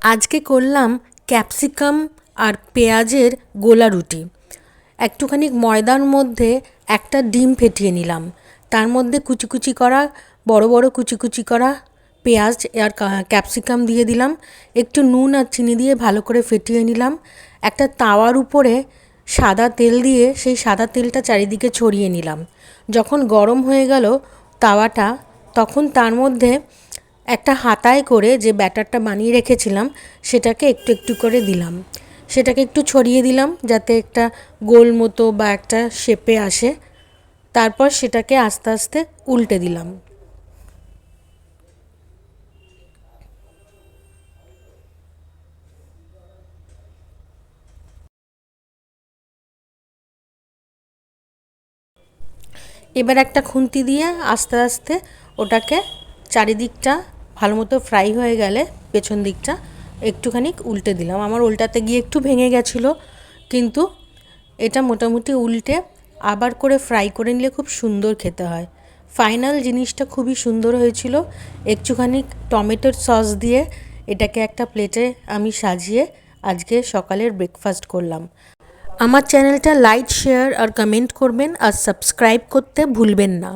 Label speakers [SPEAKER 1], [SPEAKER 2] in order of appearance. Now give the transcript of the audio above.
[SPEAKER 1] আজকে করলাম ক্যাপসিকাম আর পেঁয়াজের গোলা রুটি। একটুখানি ময়দার মধ্যে একটা ডিম ফেটিয়ে নিলাম, তার মধ্যে কুচি কুচি করা বড় বড় কুচি কুচি করা পেঁয়াজ আর ক্যাপসিকাম দিয়ে দিলাম, একটু নুন আর চিনি দিয়ে ভালো করে ফেটিয়ে নিলাম। একটা তাওয়ার উপরে সাদা তেল দিয়ে সেই সাদা তেলটা চারিদিকে ছড়িয়ে নিলাম। যখন গরম হয়ে গেল তাওয়াটা, তখন তার মধ্যে একটা হাতায় করে যে ব্যাটারটা বানিয়ে রেখেছিলাম সেটাকে একটু একটু করে দিলাম। সেটাকে একটু ছড়িয়ে দিলাম যাতে একটা গোল মতো বা একটা শেপে আসে। তারপর সেটাকে আস্তে আস্তে উল্টে দিলাম। এবার একটা খুন্তি দিয়ে আস্তে আস্তে ওটাকে চারিদিকটা ভালো মতো ফ্রাই হয়ে গেলে পেছন দিকটা একটুখানি উল্টে দিলাম। আমার উল্টাতে গিয়ে একটু ভেঙে গেছিলো, কিন্তু এটা মোটামুটি উল্টে আবার করে ফ্রাই করে নিলে খুব সুন্দর খেতে হয়। ফাইনাল জিনিসটা খুবই সুন্দর হয়েছিল। একটুখানি টমেটোর সস দিয়ে এটাকে একটা প্লেটে আমি সাজিয়ে আজকে সকালের ব্রেকফাস্ট করলাম। আমার চ্যানেলটা লাইক, শেয়ার আর কমেন্ট করবেন আর সাবস্ক্রাইব করতে ভুলবেন না।